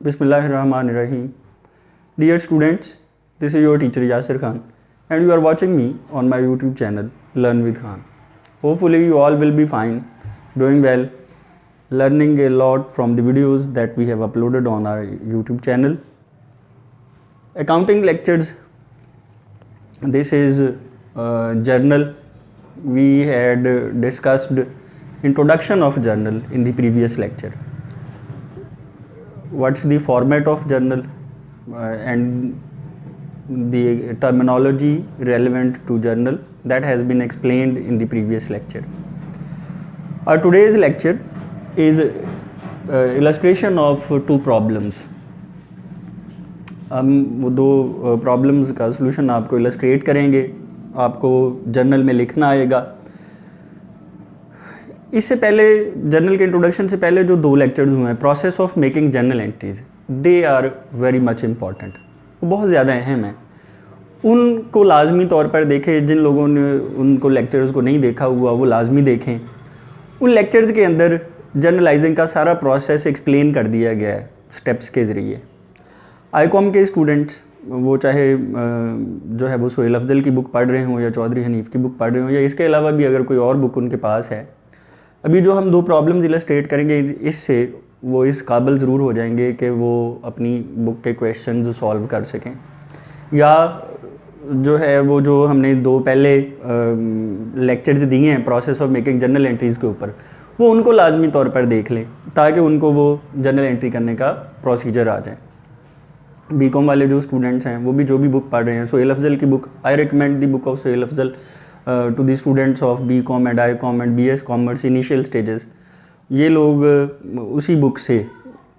Bismillahirrahmanirrahim. Dear students, this is your teacher Yasir Khan and you are watching me on my YouTube channel Learn with Khan. Hopefully you all will be fine, doing well, learning a lot from the videos that we have uploaded on our YouTube channel. Accounting lectures, this is journal. We had discussed introduction of journal in the previous lecture. What's the format of journal and the terminology relevant to journal that has been explained in the previous lecture. Our today's lecture is illustration of two problems. हम वो दो problems का solution आपको illustrate करेंगे, आपको journal में लिखना आएगा. इससे पहले जर्नल के इंट्रोडक्शन से पहले जो दो लेक्चर्स हुए हैं, process of making journal entries, they are very much important, वो बहुत ज़्यादा अहम है. उनको लाजमी तौर पर देखें. जिन लोगों ने उनको लेक्चर्स को नहीं देखा हुआ वो लाजमी देखें. उन लेक्चर्स के अंदर जर्नलाइजिंग का सारा प्रोसेस एक्सप्लेन कर दिया गया है स्टेप्स के ज़रिए. आईकॉम के स्टूडेंट्स, वो चाहे जो है वो सोहेल अफजल की बुक पढ़ रहे हों या चौधरी हनीफ की बुक पढ़ रहे हों या इसके अलावा भी अगर कोई और बुक उनके पास है, अभी जो हम दो प्रॉब्लम्स इलस्ट्रेट करेंगे इससे वो इस काबिल ज़रूर हो जाएंगे कि वो अपनी बुक के क्वेश्चंस सॉल्व कर सकें. या जो है वो जो हमने दो पहले लेक्चर्स दिए हैं process of making journal entries के ऊपर, वो उनको लाजमी तौर पर देख लें ताकि उनको वो जर्नल एंट्री करने का प्रोसीजर आ जाए. बीकॉम वाले जो स्टूडेंट्स हैं वो भी जो भी बुक पढ़ रहे हैं, सोहेल अफजल की book, I recommend the book of Sohail Afzal to the students of BCom and ICom and BS commerce initial stages. ये लोग उसी बुक से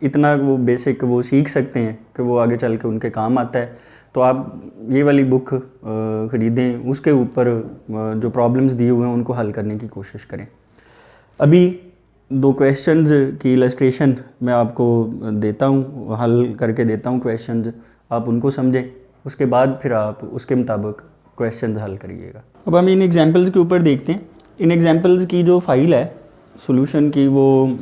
इतना वो बेसिक वो सीख सकते हैं कि वो आगे चल के उनके काम आता है. तो आप ये वाली बुक ख़रीदें, उसके ऊपर जो प्रॉब्लम्स दिए हुए हैं उनको हल करने की कोशिश करें. अभी दो क्वेश्चंस की इलस्ट्रेशन मैं आपको देता हूँ, हल करके देता हूँ क्वेश्चंस, आप उनको समझें, उसके बाद फिर आप उसके मुताबिक क्वेश्चंस हल करिएगा. अब हम इन एग्जांपल्स के ऊपर देखते हैं. इन एग्जांपल्स की जो फ़ाइल है सॉल्यूशन की वो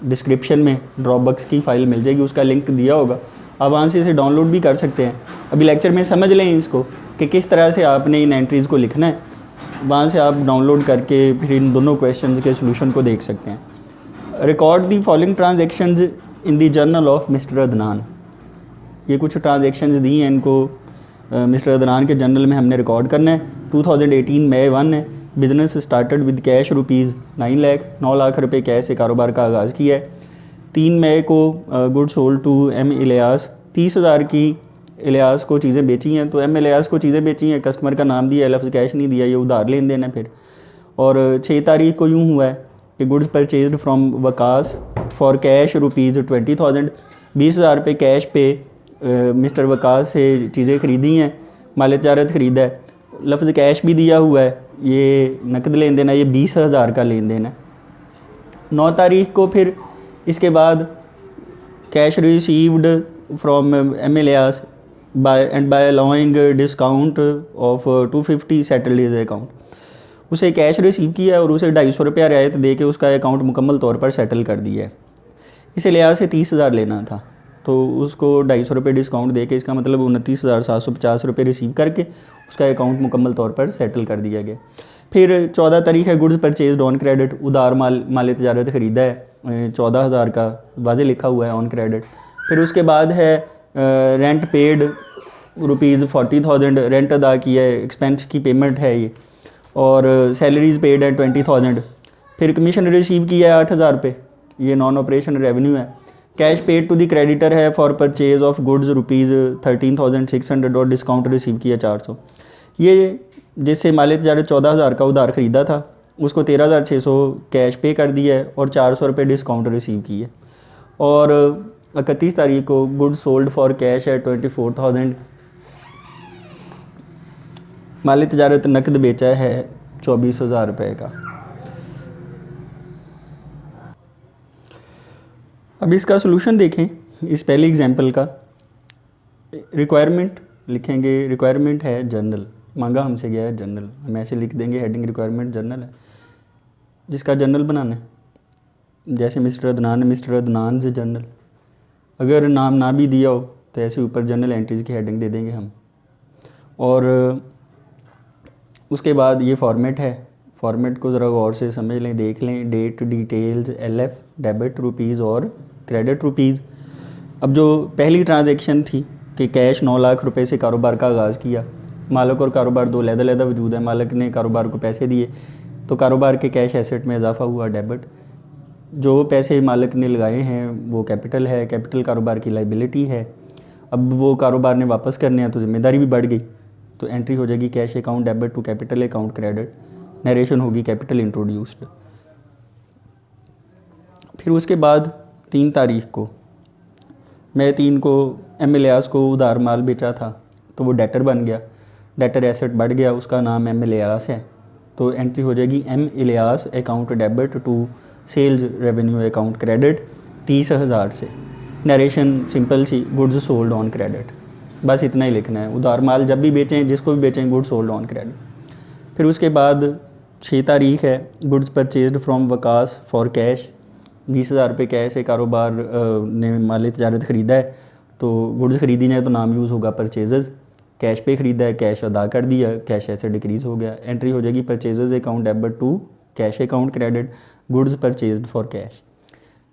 डिस्क्रिप्शन में ड्रॉपबॉक्स की फ़ाइल मिल जाएगी, उसका लिंक दिया होगा, आप वहाँ से इसे डाउनलोड भी कर सकते हैं. अभी लेक्चर में समझ लें इसको कि किस तरह से आपने इन एंट्रीज़ को लिखना है. वहाँ से आप डाउनलोड करके फिर इन दोनों क्वेश्चंस के सॉल्यूशन को देख सकते हैं. Record the following transactions in the journal of mister Adnan. ये कुछ ट्रांजैक्शंस दी हैं, इनको मिस्टर अदनान के जर्नल में हमने रिकॉर्ड करना है. 2018 मई 1 है. Business started with cash rupees 9 lakh, 9 lakh रुपए कैश से कारोबार का आगाज़ किया है. 3 मई को good sold to M Ilyas, 30,000 की इलियास को चीज़ें बेची हैं. तो एम इलियास को चीज़ें बेची हैं, कस्टमर का नाम दिया, लफ्ज़ कैश नहीं दिया, ये उधार लेन देन है. फिर और 6 तारीख को यूँ हुआ है कि goods purchased from Waqas for cash rupees 20,000, 20,000 रुपये कैश पे मिस्टर वकास से चीज़ें ख़रीदी हैं, माल तिजारत ख़रीदा है, लफ्ज़ कैश भी दिया हुआ है, ये नकद लेन देन है, ये 20,000 का लेन देन है. 9 तारीख को फिर इसके बाद cash received from M Ilyas by allowing discount of 250 settled his account. उसे कैश रिसीव किया है और उसे 250 रुपया रियायत दे के उसका अकाउंट मुकम्मल तौर पर सेटल कर दिया है. इस इलियास से 30,000 लेना था तो उसको 250 रुपये डिस्काउंट दे के, इसका मतलब 29,750 रुपये रिसीव करके उसका अकाउंट मुकम्मल तौर पर सेटल कर दिया गया. फिर 14 तारीख है, गुड्स परचेज ऑन क्रेडिट, उधार माल तिजारत ख़रीदा है 14,000 का, वाज़े लिखा हुआ है ऑन क्रेडिट. फिर उसके बाद है रेंट पेड रुपीज़ 40,000, रेंट अदा किया है, एक्सपेंस की पेमेंट है ये. और सैलरीज़ पेड है 20,000. फिर कमीशन रिसीव किया है 8,000 रुपये, ये नॉन ऑपरेशन रेवेन्यू है. Cash paid to the creditor है for purchase of goods rupees 13,600 और डिस्काउंट रिसीव किया 400. ये जिससे माल तिजारत 14,000 का उधार ख़रीदा था उसको 13,600 कैश पे कर दिया है और 400 रुपये डिस्काउंट रिसीव किए. और 31 तारीख को गुड्स सोल्ड फॉर कैश है 24,000, माल तिजारत नकद बेचा है 24,000 रुपये का. अब इसका सलूशन देखें. इस पहले एग्जांपल का रिक्वायरमेंट लिखेंगे. रिक्वायरमेंट है जर्नल, मांगा हमसे गया है जर्नल, हम ऐसे लिख देंगे हेडिंग रिक्वायरमेंट जर्नल है, जिसका जर्नल बनाना है. जैसे मिस्टर अदनान से जर्नल, अगर नाम ना भी दिया हो तो ऐसे ऊपर जनरल एंट्रीज़ की हेडिंग दे देंगे हम। और उसके बाद ये फॉर्मेट है, फॉर्मेट को ज़रा गौर से समझ लें, देख लें। Date, details, LF, debit rupees और क्रेडिट रुपीज़। अब जो पहली ट्रांजैक्शन थी कि कैश 9 लाख रुपए से कारोबार का आगाज़ किया, मालिक और कारोबार दो लहदा वजूद है, मालिक ने कारोबार को पैसे दिए तो कारोबार के कैश एसेट में इजाफा हुआ, डेबिट। जो पैसे मालिक ने लगाए हैं वो कैपिटल है, कैपिटल कारोबार की लाइबिलिटी है। अब वो कारोबार ने वापस करने हैं तो जिम्मेदारी भी बढ़ गई, तो एंट्री हो जाएगी cash account debit to capital account credit, narration होगी कैपिटल इंट्रोड्यूस्ड। फिर उसके बाद 3 तारीख को मैं 3 को एम इलियास को उधार माल बेचा था तो वो डेटर बन गया, डेटर एसेट बढ़ गया, उसका नाम एम इलियास है, तो एंट्री हो जाएगी M Ilyas account debit to sales revenue account credit 30,000 से। नरेशन सिंपल सी, गुड्स सोल्ड ऑन क्रेडिट, बस इतना ही लिखना है। उधार माल जब भी बेचें, जिसको भी बेचें, गुड्स सोल्ड ऑन क्रेडिट। फिर उसके बाद 6 तारीख है, goods purchased from Waqas for cash, 20,000 रुपये कैश से कारोबार ने माल तजारत ख़रीदा है, तो गुड्स ख़रीदी जाए तो नाम यूज़ होगा परचेजेज़। कैश पे ख़रीदा है, कैश अदा कर दिया, कैश ऐसे डिक्रीज़ हो गया, एंट्री हो जाएगी purchases account debit to cash account credit, goods purchased for cash.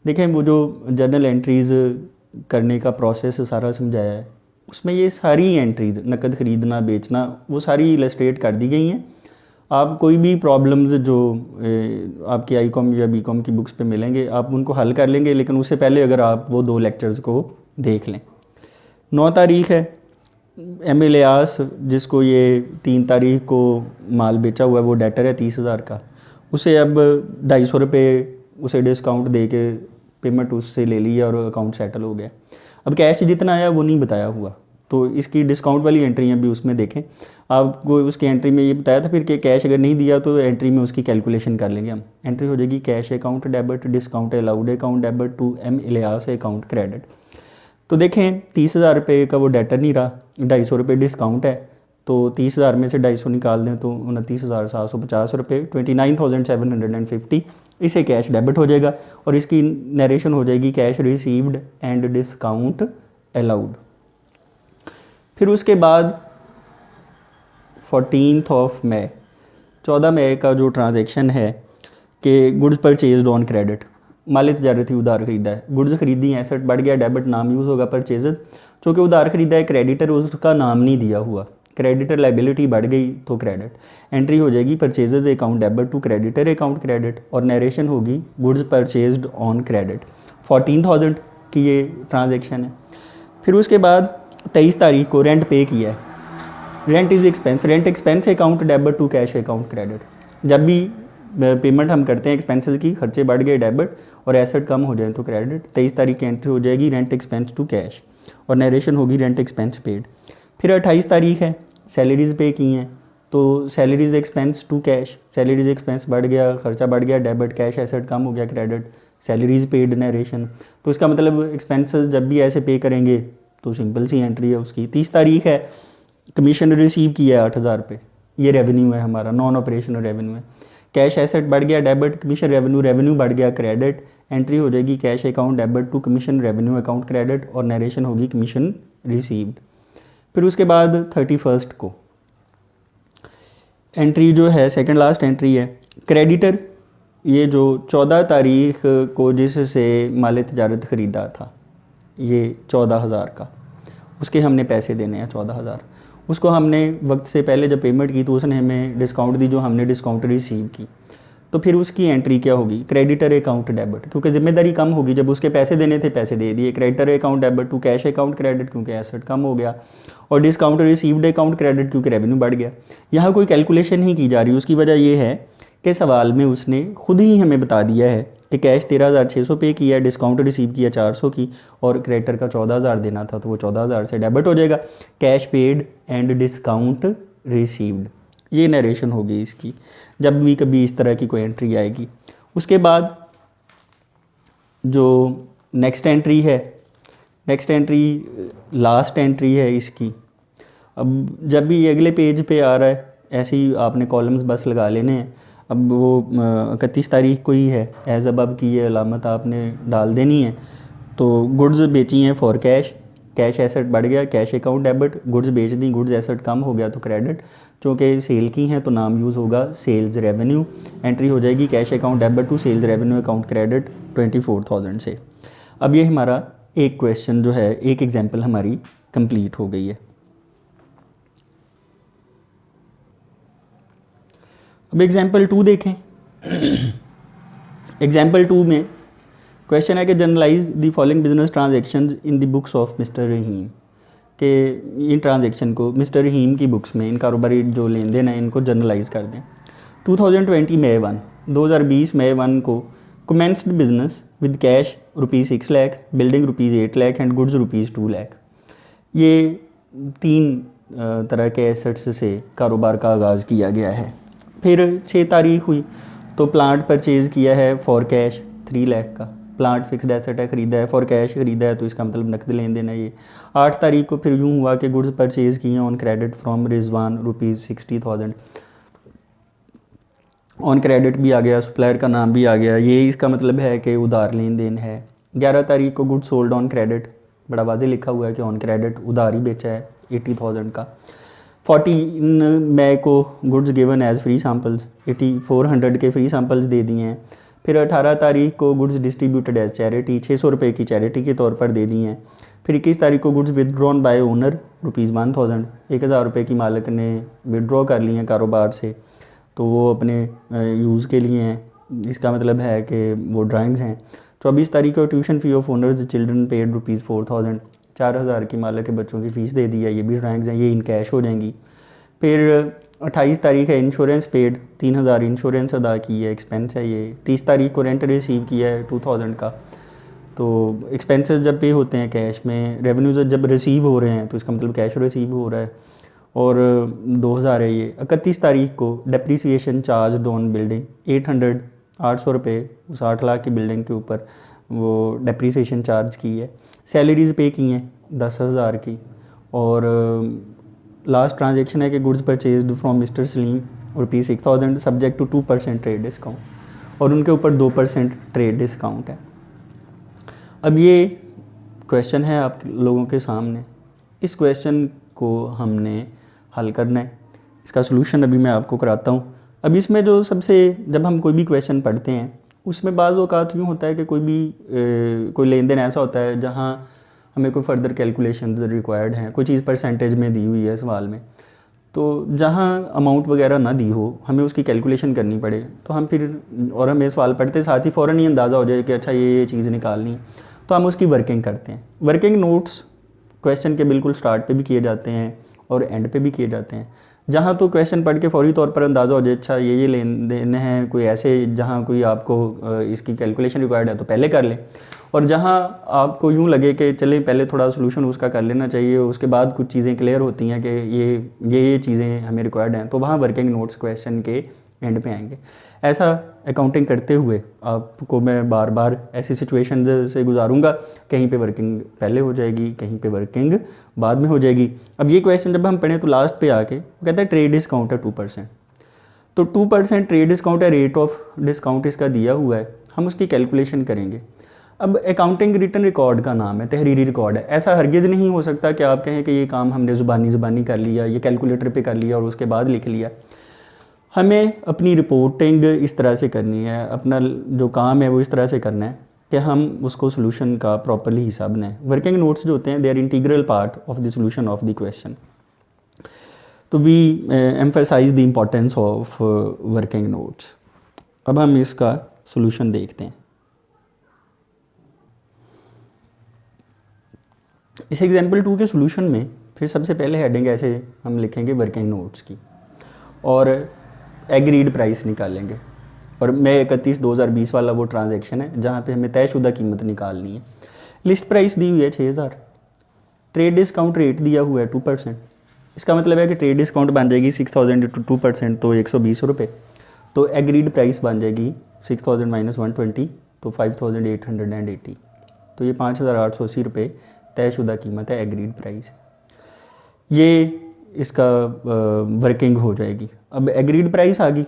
देखें वो जो जर्नल एंट्रीज़ करने का प्रोसेस सारा समझाया है, उसमें ये सारी एंट्रीज़, नकद ख़रीदना बेचना, वो सारी इलस्ट्रेट कर दी गई हैं। आप कोई भी प्रॉब्लम्स जो आपकी ICOM या BCOM की बुक्स पे मिलेंगे, आप उनको हल कर लेंगे, लेकिन उससे पहले अगर आप वो 2 लेक्चर्स को देख लें। 9 तारीख है, एम इलियास जिसको ये 3 तारीख को माल बेचा हुआ है, वो डेटर है 30,000 का, उसे अब 250 रुपये उसे डिस्काउंट दे के पेमेंट उससे ले ली है और अकाउंट सेटल हो गया। अब कैश जितना आया वो नहीं बताया हुआ, तो इसकी डिस्काउंट वाली एंट्रियाँ भी उसमें देखें। आपको उसकी एंट्री में ये बताया था फिर कि कैश अगर नहीं दिया तो एंट्री में उसकी कैलकुलेशन कर लेंगे हम। एंट्री हो जाएगी cash account debit discount allowed account debit to M Ilyas account credit. तो देखें 30,000 रुपये का वो डेटर नहीं रहा, 250 रुपये डिस्काउंट है, तो 30,000 में से 250 निकाल दें तो 29,750 रुपये, 29,750 इसे कैश डेबिट हो जाएगा और इसकी नरेशन हो जाएगी cash received and discount allowed. फिर उसके बाद 14 मई 14 मई का जो ट्रांजैक्शन है कि गुड्स परचेज्ड ऑन क्रेडिट, माल तजारती उधार ख़रीदा है, गुड्स ख़रीदी हैं, एसेट बढ़ गया, डेबिट नाम यूज़ होगा परचेजेज। चूँकि उधार ख़रीदा है, क्रेडिटर उसका नाम नहीं दिया हुआ, क्रेडिटर लाइबिलिटी बढ़ गई तो क्रेडिट, एंट्री हो जाएगी purchases account debit to creditor account credit और नरेशन होगी गुड्स परचेज्ड ऑन क्रेडिट। 14,000 की ये ट्रांजेक्शन है। फिर उसके बाद 23 तारीख को रेंट पे किया है, rent is expense, rent expense account debit to cash account credit. जब भी पेमेंट हम करते हैं एक्सपेंसेस की, खर्चे बढ़ गए डेबिट और एसेट कम हो जाए तो क्रेडिट। 23 तारीख की एंट्री हो जाएगी रेंट एक्सपेंस टू कैश और नरेशन होगी रेंट एक्सपेंस पेड। फिर 28 तारीख है, सैलरीज़ पे की हैं, तो salaries expense to cash, salaries expense बढ़ गया, खर्चा बढ़ गया, डेबिट, कैश एसेट कम हो गया, क्रेडिट, सैलरीज़ पेड नरेशन। तो इसका मतलब एक्सपेंसेस जब भी ऐसे पे करेंगे तो सिंपल सी एंट्री है उसकी। 30 तारीख है, कमीशन रिसीव किया है 8,000 रुपये, ये रेवेन्यू है हमारा, नॉन ऑपरेशनल रेवेन्यू है। कैश एसेट बढ़ गया डेबिट, कमीशन रेवेन्यू, रेवेन्यू बढ़ गया क्रेडिट, एंट्री हो जाएगी cash account debit to commission revenue account credit और नरेशन होगी कमीशन रिसीव्ड। फिर उसके बाद 31 को एंट्री जो है सेकंड लास्ट एंट्री है, क्रेडिटर, ये जो 14 तारीख को जिससे माल तजारत ख़रीदा था, ये 14,000 का, उसके हमने पैसे देने हैं 14,000। उसको हमने वक्त से पहले जब पेमेंट की तो उसने हमें डिस्काउंट दी, जो हमने डिस्काउंट रिसीव की, तो फिर उसकी एंट्री क्या होगी, क्रेडिटर अकाउंट डेबिट, क्योंकि जिम्मेदारी कम होगी, जब उसके पैसे देने थे पैसे दे दिए, creditor account debit to cash account credit क्योंकि एसेट कम हो गया, और डिस्काउंट रिसीव्ड अकाउंट क्रेडिट क्योंकि रेवेन्यू बढ़ गया। यहाँ कोई कैलकुलेशन ही की जा रही, उसकी वजह ये है कि सवाल में उसने खुद ही हमें बता दिया है कि कैश 13,600 पे किया, डिस्काउंट रिसीव किया 400 की और क्रेडिटर का 14,000 देना था, तो वो 14,000 से डेबिट हो जाएगा। Cash paid and discount received, ये नरेशन होगी इसकी जब भी कभी इस तरह की कोई एंट्री आएगी। उसके बाद जो नेक्स्ट एंट्री है, नेक्स्ट एंट्री लास्ट एंट्री है इसकी। अब जब भी ये अगले पेज पे आ रहा है ऐसे ही आपने कॉलम्स बस लगा लेने हैं। अब वो 31 तारीख को ही है, एज अबव की ये अलामत आपने डाल देनी है। तो गुड्स बेची हैं फॉर कैश, कैश एसेट बढ़ गया, कैश अकाउंट डेबिट, गुड्स बेच दी, गुड्स एसेट कम हो गया तो क्रेडिट, चूँकि सेल की हैं तो नाम यूज़ होगा सेल्स रेवेन्यू, एंट्री हो जाएगी cash account debit to sales revenue account credit 24,000 से। अब ये हमारा एक क्वेश्चन जो है, एक एग्जांपल हमारी कंप्लीट हो गई है। अब एग्जांपल 2 देखें। एग्जांपल 2 में क्वेश्चन है कि journalise the following business transactions in the books of mister Rahim, के इन ट्रांजैक्शन को मिस्टर रहीम की बुक्स में, इन कारोबारी जो लेन देन है इनको जनरलाइज कर दें। 2020 मई 1, 2020 मई 1 को commenced business with cash ₹6 lakh, building ₹8 lakh and goods ₹2 lakh. ये 3 तरह के एसेट्स से कारोबार का आगाज़ किया गया है। फिर 6 तारीख हुई तो प्लांट परचेज़ किया है फॉर कैश 3 लाख का, प्लांट फिक्स्ड एसेट है, ख़रीदा है, फॉर कैश ख़रीदा है तो इसका मतलब नकद लेन देन है ये। 8 तारीख को फिर यूँ हुआ कि गुड्स परचेज़ किए on credit from Rizwan ₹60,000, on credit भी आ गया, सप्लायर का नाम भी आ गया, ये इसका मतलब है कि उधार लेन देन है। 11 तारीख को गुड्स सोल्ड ऑन क्रेडिट, बड़ा वाज़े लिखा हुआ है कि ऑन क्रेडिट उधार ही बेचा है 80,000 का। 14 मई को goods given as free samples, 8400 के फ्री सैम्पल्स दे दिए हैं। फिर 18 तारीख को गुड्स डिस्ट्रीब्यूटेड एज चैरिटी, 600 रुपये की चैरिटी के तौर पर दे दिए हैं। फिर 21 तारीख को गुड्स विदड्रॉन बाय ओनर ₹1000, 1000 रुपये की मालिक ने विदड्रॉ कर लिए हैं कारोबार से, तो वो अपने यूज़ के लिए हैं, इसका मतलब है कि वो ड्राइंग्स हैं। 24 तारीख को tuition fee of owners children paid ₹4000, 4000 की मालिक के बच्चों की फ़ीस दे दी है, ये भी ड्राइंग्स हैं, ये इन कैश हो जाएंगी। फिर 28 तारीख है इंश्योरेंस पेड, 3000 इंश्योरेंस अदा की है, एक्सपेंस है ये। 30 तारीख को रेंट रिसीव किया है 2000 का, तो एक्सपेंसेस जब पे होते हैं कैश में, रेवेन्यूज जब रिसीव हो रहे हैं तो इसका मतलब कैश रिसीव हो रहा है, और 2000 है ये। 31 तारीख को डेप्रीसिएशन चार्ज ऑन बिल्डिंग 800 रुपये, उस 8 लाख की बिल्डिंग के ऊपर वो डेप्रीसिएशन चार्ज की है। सैलरीज़ पे की हैं 10,000 की। और लास्ट ट्रांजेक्शन है कि goods purchased from mister Salim ₹6000 subject to 2% trade discount, और उनके ऊपर 2% ट्रेड डिस्काउंट है। अब ये क्वेश्चन है आप लोगों के सामने, इस क्वेश्चन को हमने हल करना है। इसका सलूशन अभी मैं आपको कराता हूँ। अब इसमें जो सबसे, जब हम कोई भी क्वेश्चन पढ़ते हैं उसमें बाज़ औक़ात यूँ होता है कि कोई लेन देन ऐसा होता है जहाँ हमें कोई फर्दर कैलकुलेशंस रिक्वायर्ड हैं, कोई चीज़ परसेंटेज में दी हुई है सवाल में, तो जहाँ अमाउंट वगैरह ना दी हो, हमें उसकी कैलकुलेशन करनी पड़े, तो हम फिर, और हमें सवाल पढ़ते साथ ही फ़ौरन ही अंदाज़ा हो जाए कि अच्छा ये चीज़ निकालनी है, तो हम उसकी वर्किंग करते हैं। वर्किंग नोट्स क्वेश्चन के बिल्कुल स्टार्ट पे भी किए जाते हैं और एंड पे भी किए जाते हैं। जहाँ तो क्वेश्चन पढ़ के फौरी तौर पर अंदाज़ा हो जाए अच्छा ये लेन देन है, कोई ऐसे जहाँ कोई आपको इसकी कैलकुलेशन रिक्वायर्ड है तो पहले कर लें, और जहाँ आपको यूँ लगे कि चलें पहले थोड़ा सोल्यूशन उसका कर लेना चाहिए, उसके बाद कुछ चीज़ें क्लियर होती हैं कि ये चीज़ें हमें रिक्वायर्ड हैं, तो वहाँ वर्किंग नोट्स क्वेश्चन के एंड पे आएंगे। ऐसा अकाउंटिंग करते हुए आपको मैं बार बार ऐसी सिचुएशन से गुजारूंगा, कहीं पे वर्किंग पहले हो जाएगी, कहीं पे वर्किंग बाद में हो जाएगी। अब ये क्वेश्चन जब हम पढ़ें तो लास्ट पे आके वो कहता है ट्रेड डिस्काउंट है 2%, तो 2% ट्रेड डिस्काउंट है, रेट ऑफ डिस्काउंट इसका दिया हुआ है, हम उसकी कैलकुलेशन करेंगे। अब अकाउंटिंग रिटन रिकॉर्ड का नाम है, तहरीरी रिकॉर्ड है। ऐसा हरगिज़ नहीं हो सकता कि आप कहें कि ये काम हमने ज़ुबानी कर लिया, ये कैलकुलेटर पे कर लिया और उसके बाद लिख लिया। हमें अपनी रिपोर्टिंग इस तरह से करनी है, अपना जो काम है वो इस तरह से करना है कि हम उसको सोल्यूशन का प्रॉपरली हिसाब बनाएं। वर्किंग नोट्स जो होते हैं they are integral part of the solution of the question, तो we emphasise the importance of working notes. अब हम इसका सोल्यूशन देखते हैं। इस एग्जाम्पल 2 के सोल्यूशन में फिर सबसे पहले हेडिंग ऐसे हम लिखेंगे वर्किंग नोट्स की, और एग्रीड प्राइस निकालेंगे, और मई 31, 2020 वाला वो ट्रांजैक्शन है जहाँ पे हमें तयशुदा कीमत निकालनी है। लिस्ट प्राइस दी हुई है 6000, ट्रेड डिस्काउंट रेट दिया हुआ है 2%, इसका मतलब है कि ट्रेड डिस्काउंट बन जाएगी 6000 × 2% तो 120 रुपये, तो एग्रीड प्राइस बन जाएगी 6000 - 120 तो 5880, तो ये 5880 रुपये तयशुदा कीमत है, एग्रीड प्राइस। ये इसका वर्किंग हो जाएगी। अब एग्रीड प्राइस आ गई,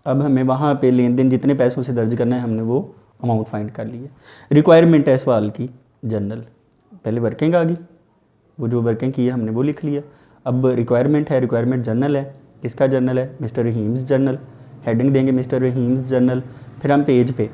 अब हमें वहाँ पे लेन देन जितने पैसों से दर्ज करना है हमने वो अमाउंट फाइंड कर लिया। रिक्वायरमेंट है सवाल की जनरल, पहले वर्किंग आ गई, वो जो वर्किंग की है हमने वो लिख लिया। अब रिक्वायरमेंट है, रिक्वायरमेंट जनरल है, किसका जनरल है, मिस्टर रहीम्स जनरल, हेडिंग देंगे मिस्टर रहीम्स जनरल। फिर हम पेज पे,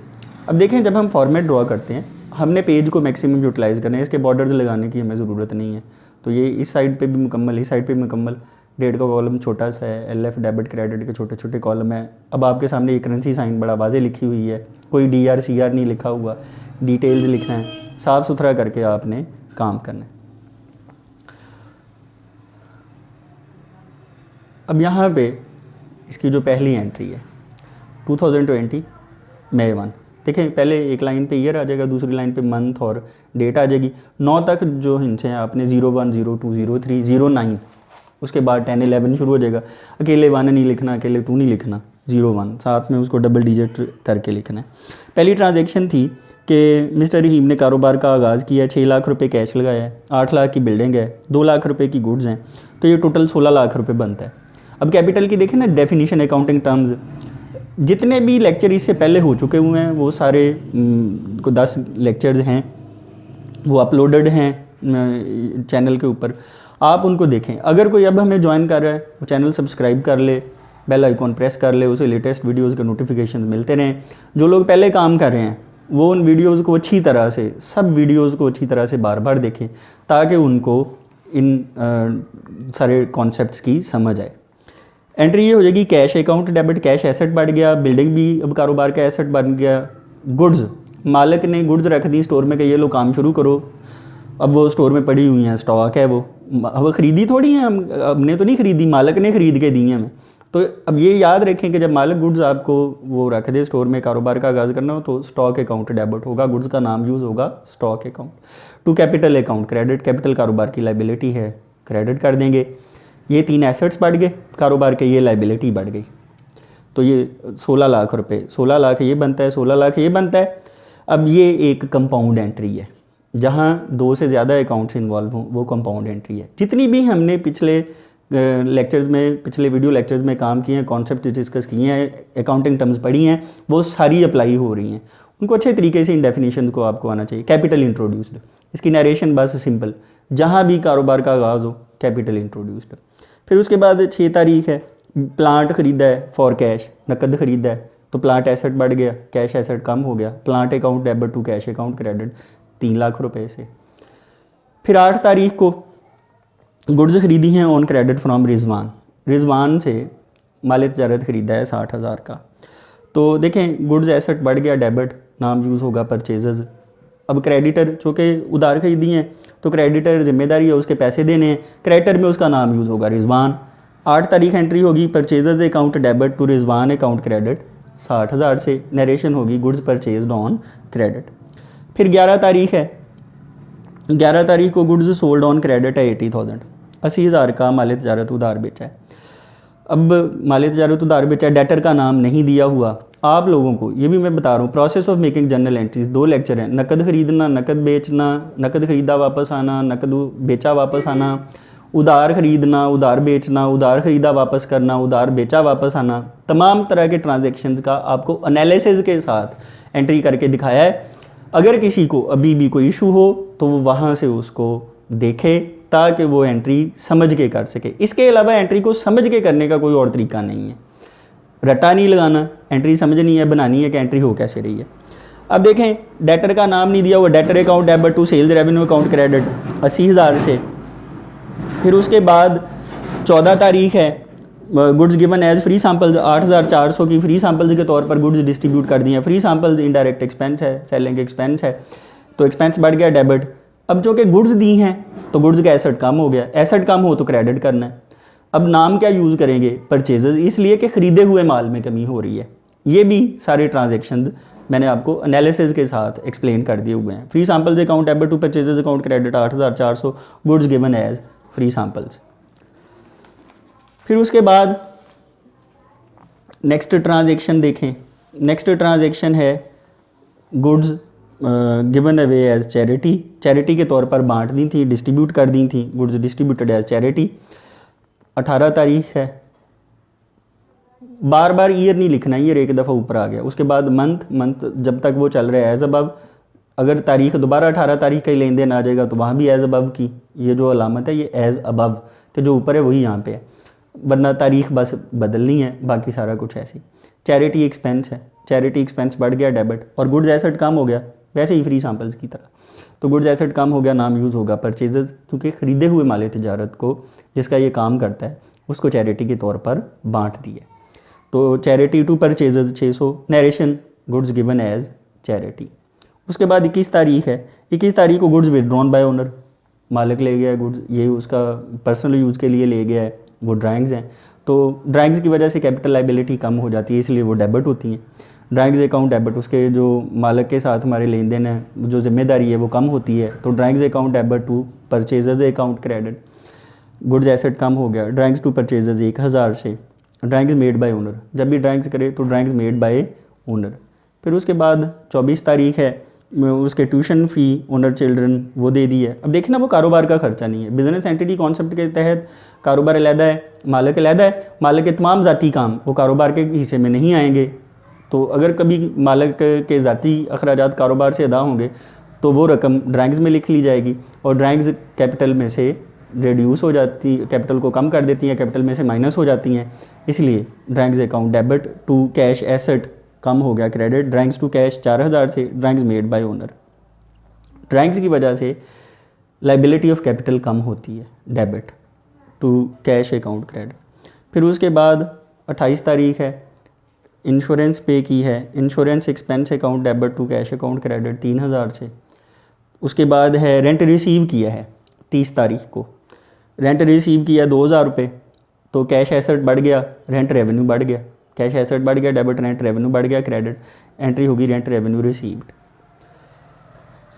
अब देखें जब हम फॉर्मेट ड्रॉ करते हैं हमने पेज को मैक्सिमम यूटिलाइज़ करना है, इसके बॉर्डर्स लगाने की हमें ज़रूरत नहीं है। तो ये इस साइड पे भी मुकम्मल, इस साइड पे भी मुकम्मल, डेट का कॉलम छोटा सा है, LF डेबिट क्रेडिट के छोटे छोटे कॉलम है। अब आपके सामने ये करेंसी साइन बड़ा वाजे लिखी हुई है, कोई DR CR नहीं लिखा हुआ, डिटेल्स लिखना है, साफ़ सुथरा करके आपने काम करना है। अब यहाँ पे इसकी जो पहली एंट्री है 2020 May 1, देखें पहले एक लाइन पे ईयर आ जाएगा, दूसरी लाइन पे मंथ और डेट आ जाएगी। 9 तक जो हिंट्स हैं आपने 01, 02, 03, 09, उसके बाद 10, 11 शुरू हो जाएगा। अकेले 1 नहीं लिखना, अकेले 2 नहीं लिखना, 01 साथ में उसको डबल डिजिट करके लिखना है। पहली ट्रांजेक्शन थी कि मिस्टर रहीम ने कारोबार का आगाज़ किया, 6 लाख रुपए कैश लगाया है, 8 लाख की बिल्डिंग है, 2 लाख रुपए की गुड्स हैं, तो ये टोटल 16 लाख रुपए बनता है। अब कैपिटल की देखें ना डेफिनेशन, अकाउंटिंग टर्म्स, जितने भी लेक्चर इससे पहले हो चुके हुए हैं वो सारे 10 लेक्चर्स हैं, वो अपलोडेड हैं चैनल के ऊपर, आप उनको देखें। अगर कोई अब हमें ज्वाइन कर रहा है वो चैनल सब्सक्राइब कर ले, बेल आइकॉन प्रेस कर ले, उसे लेटेस्ट वीडियोस के नोटिफिकेशन मिलते रहें। जो लोग पहले काम कर रहे हैं वो उन वीडियोज़ को अच्छी तरह से, सब वीडियोज़ को अच्छी तरह से बार बार देखें ताकि उनको इन सारे कॉन्सेप्ट्स की समझ आए। एंट्री ये हो जाएगी, cash account debit, cash asset बढ़ गया, बिल्डिंग भी अब कारोबार का एसेट बन गया। गुड्स, मालिक ने गुड्स रख दी स्टोर में कि ये लो काम शुरू करो, अब वो स्टोर में पड़ी हुई हैं, स्टॉक है, वो अब ख़रीदी थोड़ी हैं, हमने तो नहीं ख़रीदी, मालिक ने ख़रीद के दी हैं हमें। तो अब ये याद रखें कि जब मालिक गुड्स आपको वो रख दे स्टोर में, कारोबार का आगाज़ करना हो तो स्टॉक अकाउंट डेबिट होगा, गुड्स का नाम यूज़ होगा stock account. To capital account credit, capital कारोबार की लाइबिलिटी है, क्रेडिट कर देंगे। ये 3 एसेट्स बढ़ गए कारोबार के, ये लाइबिलिटी बढ़ गई, तो ये 16 लाख रुपए, 16 लाख ये बनता है, 16 लाख ये बनता है। अब ये एक कंपाउंड एंट्री है, जहाँ 2 से ज़्यादा अकाउंट्स इन्वॉल्व हों वो कंपाउंड एंट्री है। जितनी भी हमने पिछले लेक्चर्स में, पिछले वीडियो लेक्चर्स में काम किए हैं, कॉन्सेप्ट डिस्कस किए हैं, अकाउंटिंग टर्म्स पढ़ी हैं, वो सारी अप्लाई हो रही हैं। उनको अच्छे तरीके से इन डेफिनेशन को आपको आना चाहिए। कैपिटल इंट्रोड्यूस्ड, इसकी नरेशन बस सिंपल, जहाँ भी कारोबार का आगाज़ हो कैपिटल इंट्रोड्यूस्ड। फिर उसके बाद 6 तारीख है, प्लांट ख़रीदा है फॉर कैश, नकद ख़रीदा है तो प्लांट एसेट बढ़ गया, कैश एसेट कम हो गया, plant account debit to cash account credit 3 lakh रुपए से। फिर 8 तारीख को गुड्स ख़रीदी हैं on credit from Rizwan, Rizwan से माल तजारत ख़रीदा है 60,000 का, तो देखें गुड्स एसेट बढ़ गया, डेबिट नाम यूज़ होगा परचेजेज। अब क्रेडिटर चूँकि उधार खरीदी हैं तो क्रेडिटर जिम्मेदारी है उसके पैसे देने हैं, क्रेडिटर में उसका नाम यूज़ होगा रिजवान। 8 तारीख एंट्री होगी, purchases account debit to Rizwan account credit 60,000 से, नरेशन होगी गुड्स परचेज्ड ऑन क्रेडिट। फिर 11 तारीख है, 11 तारीख को गुड्स सोल्ड ऑन क्रेडिट है 80,000, 80,000 का माल तजारत उधार बेचा है। अब माल तजारत उधार बेचा है, डेटर का नाम नहीं दिया हुआ। आप लोगों को ये भी मैं बता रहा हूँ, process of making journal entries 2 lecture हैं, नकद ख़रीदना, नकद बेचना, नकद ख़रीदा वापस आना, नकद बेचा वापस आना, उधार ख़रीदना, उधार बेचना, उधार ख़रीदा वापस करना, उधार बेचा वापस आना, तमाम तरह के ट्रांजेक्शन्स का आपको एनालिसिस के साथ एंट्री करके दिखाया है। अगर किसी को अभी भी कोई इशू हो तो वो वहाँ से उसको देखे ताकि वो एंट्री समझ के कर सके। इसके अलावा एंट्री को समझ के करने का कोई और तरीका नहीं है, रट्टा नहीं लगाना, एंट्री समझनी है, बनानी है कि एंट्री हो कैसे रही है। अब देखें डेटर का नाम नहीं दिया हुआ, debtor account debit to sales revenue account credit 80,000 से। फिर उसके बाद 14 तारीख है, goods given as free samples 8,400 की फ्री सैंपल्स के तौर पर गुड्स डिस्ट्रीब्यूट कर दिए हैं। फ्री सैंपल्स इनडायरेक्ट एक्सपेंस है, सेलिंग एक्सपेंस है, तो एक्सपेंस बढ़ गया डेबिट। अब जो कि गुड्स दी हैं तो गुड्स का एसेट कम हो गया, एसेट कम हो तो क्रेडिट करना है। अब नाम क्या यूज़ करेंगे, परचेजेस, इसलिए कि ख़रीदे हुए माल में कमी हो रही है। ये भी सारे ट्रांजेक्शन मैंने आपको एनालिसिस के साथ एक्सप्लेन कर दिए हुए हैं। Free samples account debit to purchases account credit 8,400, goods given as free samples. फिर उसके बाद नेक्स्ट ट्रांजेक्शन देखें, नेक्स्ट ट्रांजेक्शन है goods given away as charity, charity के तौर पर बांट दी थी, डिस्ट्रीब्यूट कर दी थी, गुड्स डिस्ट्रीब्यूटेड एज चैरिटी। 18 तारीख है, बार बार ईयर नहीं लिखना, ईयर एक दफ़ा ऊपर आ गया। उसके बाद मंथ जब तक वो चल रहा है एज अबव, अगर तारीख दोबारा 18 तारीख का ही लेन देन आ जाएगा तो वहाँ भी एज अबव की ये जो अलामत है ये एज अबव कि जो ऊपर है वही यहाँ पे है, वरना तारीख बस बदलनी है, बाकी सारा कुछ ऐसे ही। चैरिटी एक्सपेंस है, चैरिटी एक्सपेंस बढ़ गया डेबिट, और गुड्स एसेट कम हो गया, वैसे ही फ्री सैम्पल्स की तरह। तो गुड्स एसेट कम हो गया, नाम यूज़ होगा परचेजेस, क्योंकि ख़रीदे हुए माल तिजारत को जिसका ये काम करता है उसको चैरिटी के तौर पर बांट दिया। तो charity to purchases 600, narration goods given as charity. उसके बाद 21 तारीख है, 21 तारीख को गुड्स विदड्रॉन बाय ओनर, मालिक ले गया है गुड्स, ये उसका पर्सनल यूज़ के लिए ले गया है, वो ड्राइंग्स हैं। तो ड्राइंग्स की वजह से कैपिटल लाइबिलिटी कम हो जाती है, इसलिए वो डेबिट होती हैं। ड्राइंग्स अकाउंट डेबिट, उसके जो मालिक के साथ हमारे लेन देन है, जो जिम्मेदारी है वो कम होती है, तो drawings account debit to purchases account credit. Goods asset कम हो गया, ड्राइंग्स टू परचेजेज 1000 से, ड्राइंग्स मेड बाय ओनर, जब भी ड्राइंग्स करे तो ड्राइंग्स मेड बाय ओनर। फिर उसके बाद 24 तारीख है, उसके ट्यूशन फ़ी ओनर चिल्ड्रन वो दे दी है। अब देखना वो कारोबार का खर्चा नहीं है, बिजनेस एंटिटी कॉन्सेप्ट के तहत कारोबार अलहदा है, मालिक अलहदा है, मालिक के तमाम ज़ाती काम वो कारोबार के हिस्से में नहीं आएंगे। तो अगर कभी मालिक के ज़ाती अखराजात कारोबार से अदा होंगे तो वो रकम ड्राइंग्स में लिख ली जाएगी, और ड्राइंग्स कैपिटल में से रिड्यूस हो जाती, कैपिटल को कम कर देती हैं, कैपिटल में से माइनस हो जाती हैं, इसलिए drawings account debit to cash asset कम हो गया क्रेडिट, ड्राइंग्स टू कैश 4000 से, drawings made by owner. Drawings की वजह से लाइबिलिटी ऑफ कैपिटल कम होती है, debit to cash account credit. फिर उसके बाद 28 तारीख है, इंश्योरेंस पे की है, insurance expense account debit to cash account credit 3000 से। उसके बाद है रेंट रिसीव किया है 30 तारीख को, रेंट रिसीव किया 2000 रुपये, तो कैश एसेट बढ़ गया, रेंट रेवेन्यू बढ़ गया, कैश एसेट बढ़ गया, डेबिट रेंट रेवेन्यू बढ़ गया, क्रेडिट एंट्री होगी रेंट रेवेन्यू रिसीव्ड।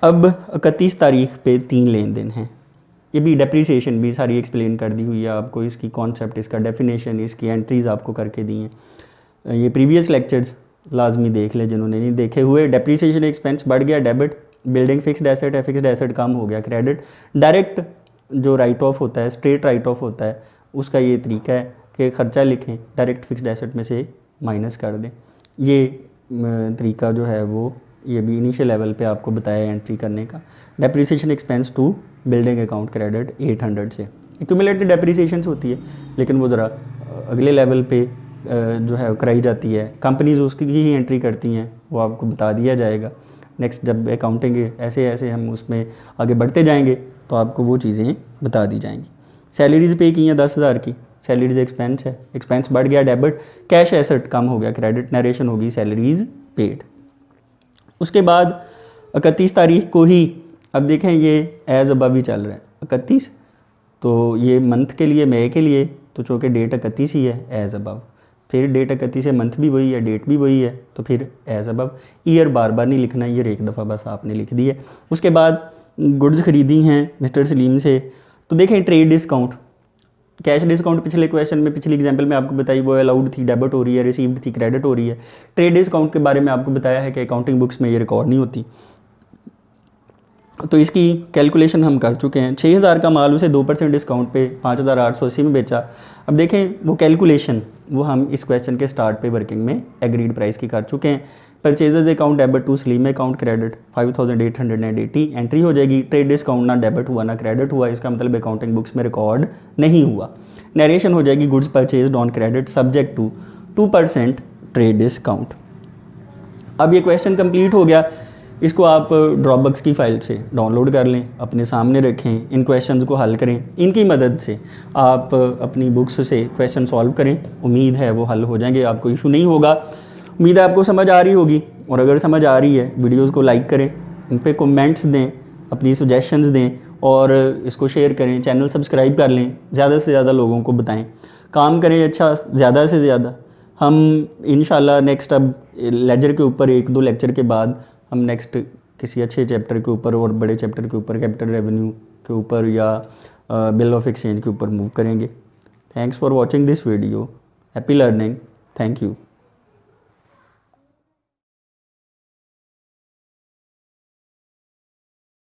अब 31 तारीख पे 3 लेन देन हैं, ये भी डेप्रीसिएशन भी सारी एक्सप्लेन कर दी हुई है आपको, इसकी कॉन्सेप्ट, इसका डेफिनेशन, इसकी एंट्रीज़ आपको करके दी हैं। ये प्रीवियस लेक्चर्स लाजमी देख लें जिन्होंने नहीं देखे हुए। डेप्रीसिएशन एक्सपेंस बढ़ गया, डेबिट, बिल्डिंग फिक्स्ड एसेट है, फिक्स्ड एसेट कम हो गया, क्रेडिट। डायरेक्ट जो राइट ऑफ होता है, स्ट्रेट राइट ऑफ होता है, उसका ये तरीका है कि ख़र्चा लिखें, डायरेक्ट फिक्स्ड एसेट में से माइनस कर दें। ये तरीका जो है वो ये भी इनिशियल लेवल पे आपको बताया एंट्री करने का। Depreciation expense to building account credit 800 से, एक्यूमुलेटेड डेप्रीसिएशन होती है लेकिन वो ज़रा अगले लेवल पे जो है कराई जाती है, कंपनीज़ उसकी ही एंट्री करती हैं, वो आपको बता दिया जाएगा। नेक्स्ट जब अकाउंटिंग ऐसे ऐसे हम उसमें आगे बढ़ते जाएंगे तो आपको वो चीज़ें बता दी जाएंगी। सैलरीज़ पे की हैं 10,000 की, सैलरीज एक्सपेंस है, एक्सपेंस बढ़ गया, डेबिट, कैश एसेट कम हो गया, क्रेडिट, नरेशन होगी सैलरीज पेड। उसके बाद 31 तारीख को ही, अब देखें ये एज अबव ही चल रहा है 31, तो ये मंथ के लिए, मई के लिए, तो चूँकि डेट 31 ही है एज अबव, फिर डेट 31 है, मंथ भी वही है, डेट भी वही है, तो फिर एज अबव। ईयर बार बार नहीं लिखना, ईयर एक दफ़ा बस आपने लिख दी है। उसके बाद गुड्स खरीदी हैं मिस्टर सलीम से, तो देखें ट्रेड डिस्काउंट, कैश डिस्काउंट पिछले क्वेश्चन में, पिछली एग्जांपल में आपको बताई वो अलाउड थी, डेबिट हो रही है, रिसीव्ड थी, क्रेडिट हो रही है। ट्रेड डिस्काउंट के बारे में आपको बताया है कि अकाउंटिंग बुक्स में ये रिकॉर्ड नहीं होती, तो इसकी कैलकुलेशन हम कर चुके हैं। 6000 का माल उसे 2% डिस्काउंट पे 5880 में बेचा। अब देखें वो कैलकुलेशन वो हम इस क्वेश्चन के स्टार्ट पे वर्किंग में एग्रीड प्राइस की कर चुके हैं। Purchases account debit to Salim account credit 5880 entry हो जाएगी। ट्रेड डिस्काउंट ना डेबिट हुआ ना क्रेडिट हुआ, इसका मतलब अकाउंटिंग बुक्स में रिकॉर्ड नहीं हुआ। नरेशन हो जाएगी goods purchase on credit subject to 2% trade discount. अब ये क्वेश्चन कंप्लीट हो गया, इसको आप ड्रॉपबॉक्स की फ़ाइल से डाउनलोड कर लें, अपने सामने रखें, इन क्वेश्चंस को हल करें, इनकी मदद से आप अपनी बुक्स से क्वेश्चन सॉल्व करें। उम्मीद है वो हल हो जाएंगे, आपको इशू नहीं होगा। उम्मीद है आपको समझ आ रही होगी, और अगर समझ आ रही है वीडियोज़ को लाइक करें, इन पर कमेंट्स दें, अपनी सजेशंस दें और इसको शेयर करें, चैनल सब्सक्राइब कर लें, ज़्यादा से ज़्यादा लोगों को बताएं, काम करें अच्छा ज़्यादा से ज़्यादा। हम इंशाल्लाह नेक्स्ट अब लेजर के ऊपर 1-2 लेक्चर के बाद हम नेक्स्ट किसी अच्छे चैप्टर के ऊपर और बड़े चैप्टर के ऊपर, कैपिटल रेवेन्यू के ऊपर या बिल ऑफ एक्सचेंज के ऊपर मूव करेंगे। Thanks for watching this video, happy learning, thank you.